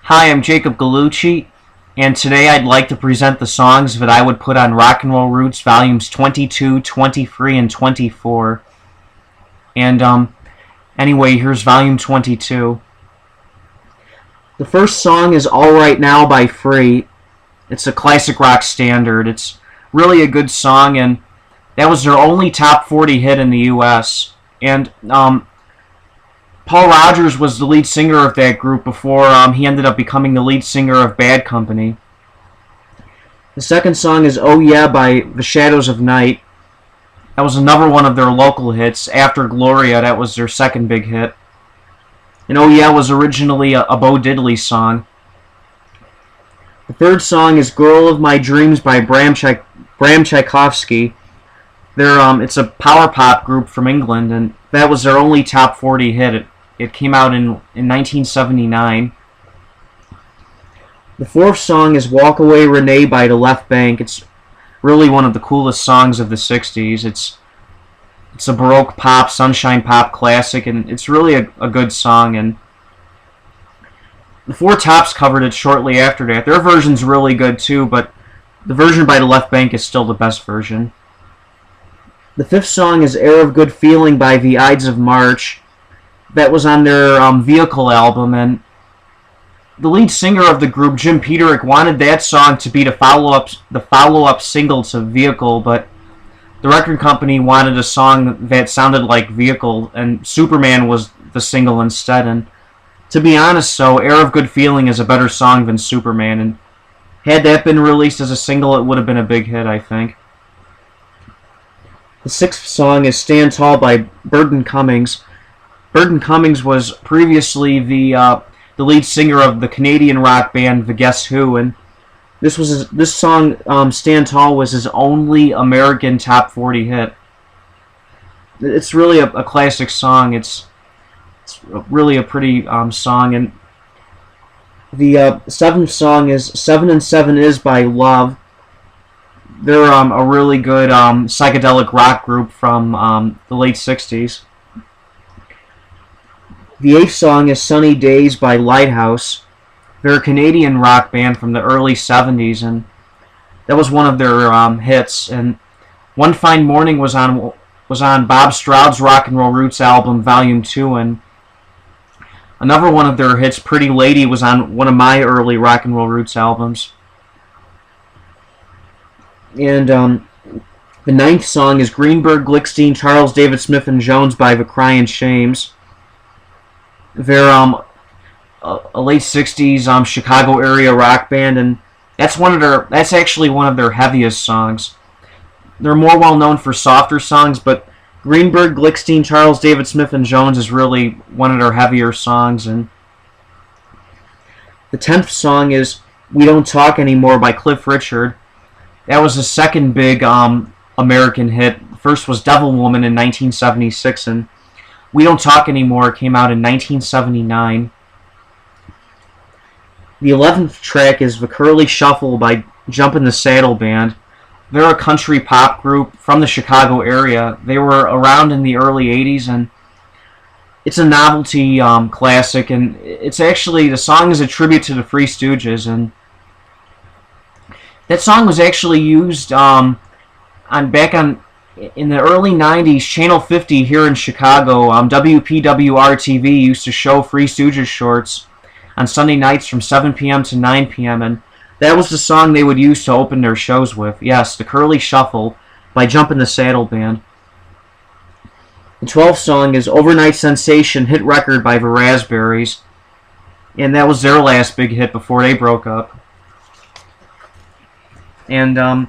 Hi, I'm Jacob Gallucci, and today I'd like to present the songs that I would put on Rock and Roll Roots Volumes 22, 23, and 24. Anyway, here's Volume 22. The first song is All Right Now by Free. It's a classic rock standard. It's really a good song, and that was their only top 40 hit in the U.S. And Paul Rodgers was the lead singer of that group before he ended up becoming the lead singer of Bad Company. The second song is Oh Yeah by The Shadows of Night. That was another one of their local hits. After Gloria, that was their second big hit. And Oh Yeah was originally a Bo Diddley song. The third song is Girl of My Dreams by Bram Tchaikovsky. It's a power pop group from England, and that was their only top 40 hit. It came out in 1979. The fourth song is Walk Away Renee by The Left Bank. It's really one of the coolest songs of the 60s. It's a Baroque pop, sunshine pop classic, and it's really a good song. And the Four Tops covered it shortly after that. Their version's really good too, but the version by The Left Bank is still the best version. The fifth song is Air of Good Feeling by The Ides of March. That was on their Vehicle album, and the lead singer of the group, Jim Peterick, wanted that song to be the follow-up single to Vehicle, but the record company wanted a song that sounded like Vehicle, and Superman was the single instead. And to be honest, so Air of Good Feeling is a better song than Superman, and had that been released as a single, it would have been a big hit, I think. The sixth song is Stand Tall by Burton Cummings. Burton Cummings was previously the lead singer of the Canadian rock band The Guess Who, and this song, Stand Tall, was his only American top 40 hit. It's really a classic song. It's really a pretty song. And the seventh song is 7 and 7 Is by Love. They're a really good psychedelic rock group from the late 60s. The eighth song is Sunny Days by Lighthouse. They're a Canadian rock band from the early 70s, and that was one of their hits. And One Fine Morning was on Bob Stroud's Rock and Roll Roots album, Volume 2, and another one of their hits, Pretty Lady, was on one of my early Rock and Roll Roots albums. And the ninth song is Greenberg, Glickstein, Charles David Smith, and Jones by The Cryin' Shames. They're a late 60s Chicago area rock band, and that's actually one of their heaviest songs. They're more well known for softer songs, but Greenberg, Glickstein, Charles David Smith, and Jones is really one of their heavier songs. And the 10th song is We Don't Talk Anymore by Cliff Richard. That was the second big American hit. The first was Devil Woman in 1976, and We Don't Talk Anymore came out in 1979. The 11th track is The Curly Shuffle by Jump in the Saddle Band. They're a country pop group from the Chicago area. They were around in the early 80s, and it's a novelty classic, and it's actually, the song is a tribute to the Three Stooges, and that song was actually used in the early 90s, Channel 50 here in Chicago, WPWR-TV used to show Three Stooges shorts on Sunday nights from 7 p.m. to 9 p.m., and that was the song they would use to open their shows with. Yes, The Curly Shuffle by Jump in the Saddle Band. The 12th song is Overnight Sensation Hit Record by The Raspberries, and that was their last big hit before they broke up. And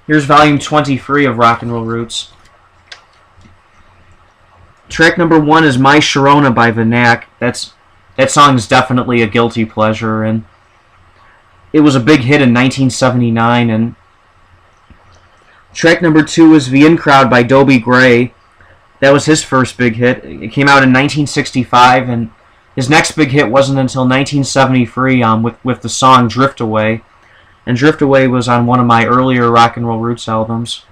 here's Volume 23 of Rock and Roll Roots. Track number 1 is My Sharona by The Knack. That song is definitely a guilty pleasure, and it was a big hit in 1979. And track number 2 is The In Crowd by Dobie Gray. That was his first big hit. It came out in 1965, and his next big hit wasn't until 1973 with the song Drift Away. And Drift Away was on one of my earlier Rock and Roll Roots albums.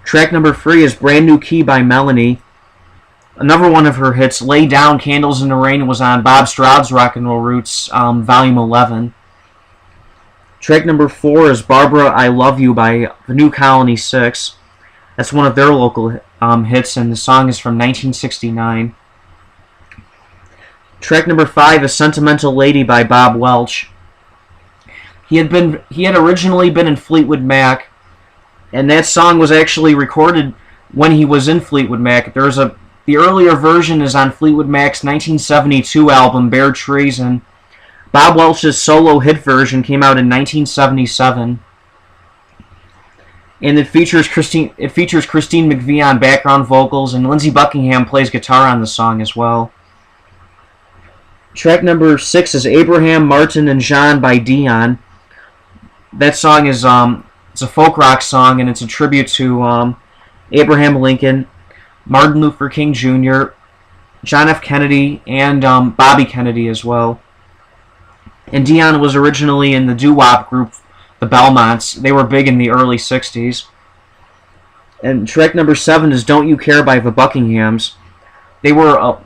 Track number 3 is Brand New Key by Melanie. Another one of her hits, Lay Down, Candles in the Rain, was on Bob Stroud's Rock and Roll Roots, Volume 11. Track number 4 is Barbara, I Love You by the New Colony 6. That's one of their local hits, and the song is from 1969. Track number 5 is Sentimental Lady by Bob Welch. He had originally been in Fleetwood Mac, and that song was actually recorded when he was in Fleetwood Mac. The earlier version is on Fleetwood Mac's 1972 album Bare Trees, and Bob Welch's solo hit version came out in 1977. And it features Christine McVie on background vocals, and Lindsey Buckingham plays guitar on the song as well. Track number 6 is Abraham, Martin, and Jean by Dion. That song is it's a folk rock song, and it's a tribute to Abraham Lincoln, Martin Luther King Jr., John F. Kennedy, and Bobby Kennedy as well. And Dion was originally in the doo-wop group, the Belmonts. They were big in the early 60s. And track number 7 is Don't You Care by the Buckinghams. They were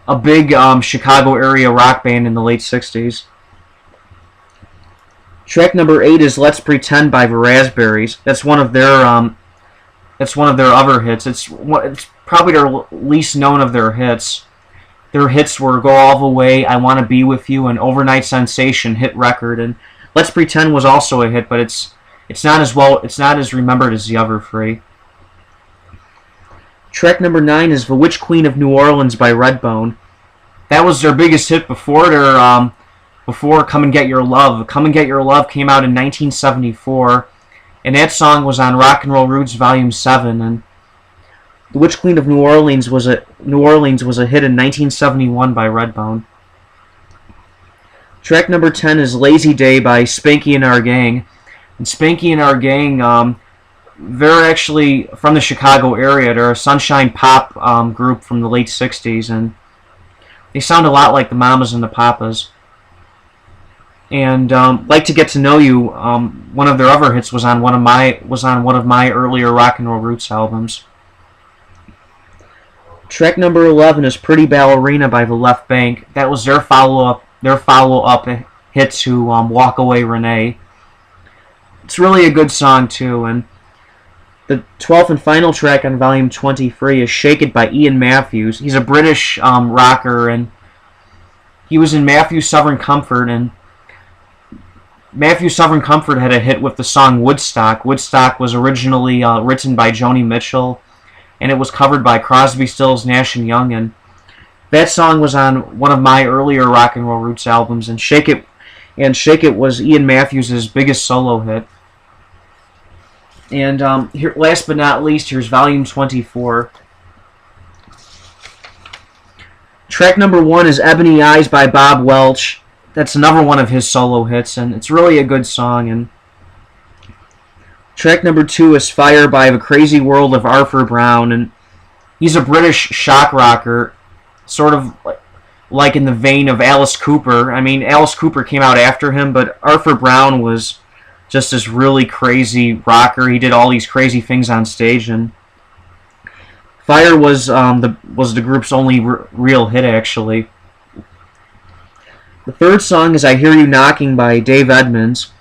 a big Chicago area rock band in the late 60s. Track number 8 is Let's Pretend by the Raspberries. That's one of their other hits. It's probably their least known of their hits. Their hits were Go All the Way, I Want to Be With You, and Overnight Sensation hit record. And Let's Pretend was also a hit, but it's not as remembered as the other three. Track number 9 is The Witch Queen of New Orleans by Redbone. That was their biggest hit before Come and Get Your Love. Come and Get Your Love came out in 1974, and that song was on Rock and Roll Roots Volume 7. And The Witch Queen of New Orleans was a hit in 1971 by Redbone. Track number 10 is Lazy Day by Spanky and Our Gang. And Spanky and Our Gang, they're actually from the Chicago area. They're a sunshine pop group from the late 60s, and they sound a lot like the Mamas and the Papas. And Like to Get to Know You, one of their other hits was on one of my earlier Rock and Roll Roots albums. Track number 11 is Pretty Ballerina by the Left Bank. That was their follow-up hit to Walk Away Renee. It's really a good song too. And the 12th and final track on Volume 23 is Shake It by Ian Matthews. He's a British rocker, and he was in Matthews Southern Comfort, and Matthews Southern Comfort had a hit with the song Woodstock. Woodstock was originally written by Joni Mitchell, and it was covered by Crosby, Stills, Nash & Young, and that song was on one of my earlier Rock and Roll Roots albums, and Shake It was Ian Matthews' biggest solo hit. And here, last but not least, here's Volume 24. Track number 1 is Ebony Eyes by Bob Welch. That's another one of his solo hits, and it's really a good song. And track number 2 is Fire by The Crazy World of Arthur Brown, and he's a British shock rocker, sort of like in the vein of Alice Cooper. I mean, Alice Cooper came out after him, but Arthur Brown was just this really crazy rocker. He did all these crazy things on stage, and Fire was the group's only real hit, actually. The third song is I Hear You Knocking by Dave Edmunds.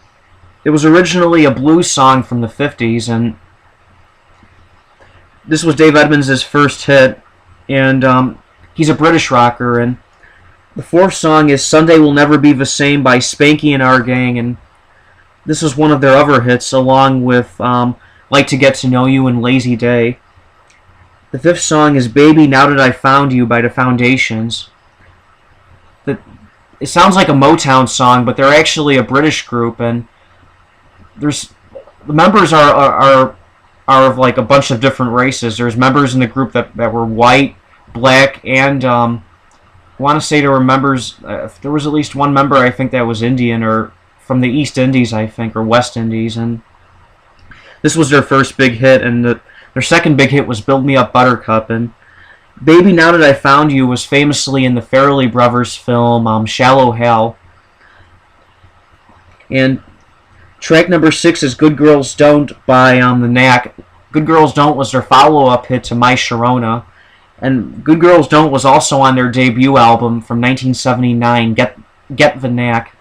It was originally a blues song from the 50s, and this was Dave Edmunds' first hit, and he's a British rocker. And the fourth song is Sunday Will Never Be the Same by Spanky and Our Gang, and this was one of their other hits, along with Like to Get to Know You and Lazy Day. The fifth song is Baby Now That I Found You by The Foundations. It sounds like a Motown song, but they're actually a British group, and the members are of like a bunch of different races. There's members in the group that were white, black, and I want to say there were members. There was at least one member, I think, that was Indian or from the East Indies, I think, or West Indies, and this was their first big hit. And their second big hit was Build Me Up Buttercup. And Baby Now That I Found You was famously in the Farrelly Brothers film Shallow Hal. And track number 6 is Good Girls Don't by The Knack. Good Girls Don't was their follow-up hit to My Sharona. And Good Girls Don't was also on their debut album from 1979, Get the Knack.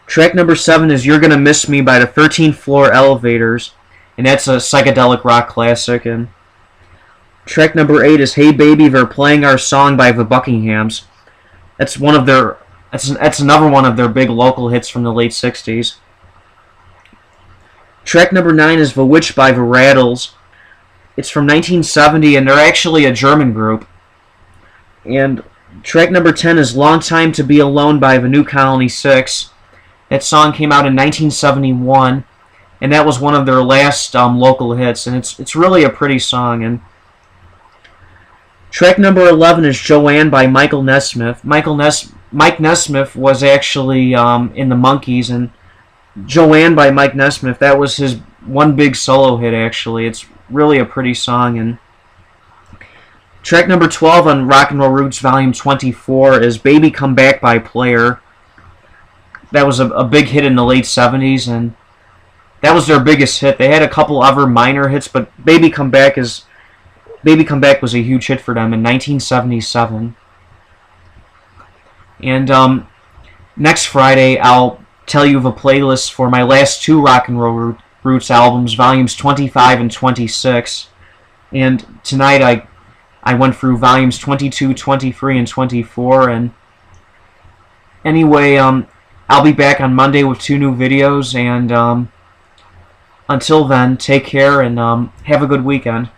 Track number 7 is You're Gonna Miss Me by the 13th Floor Elevators, and that's a psychedelic rock classic. And track number 8 is Hey Baby, They're Playing Our Song by the Buckinghams. That's another one of their big local hits from the late 60s. Track number 9 is Bewitched by the Rattles. It's from 1970, and they're actually a German group. And track number 10 is Long Time to Be Alone by the New Colony 6. That song came out in 1971, and that was one of their last local hits, and it's really a pretty song. And track number 11 is Joanne by Michael Nesmith. Mike Nesmith was actually in the Monkees, and Joanne by Mike Nesmith, that was his one big solo hit, actually. It's really a pretty song. And track number 12 on Rock and Roll Roots Volume 24 is Baby Come Back by Player. That was a big hit in the late 70s, and that was their biggest hit. They had a couple other minor hits, but Baby Come Back was a huge hit for them in 1977. And next Friday, I'll tell you the playlist for my last 2 Rock and Roll Roots albums, volumes 25 and 26. And tonight I went through volumes 22, 23, and 24. And anyway, I'll be back on Monday with 2 new videos. And until then, take care and have a good weekend.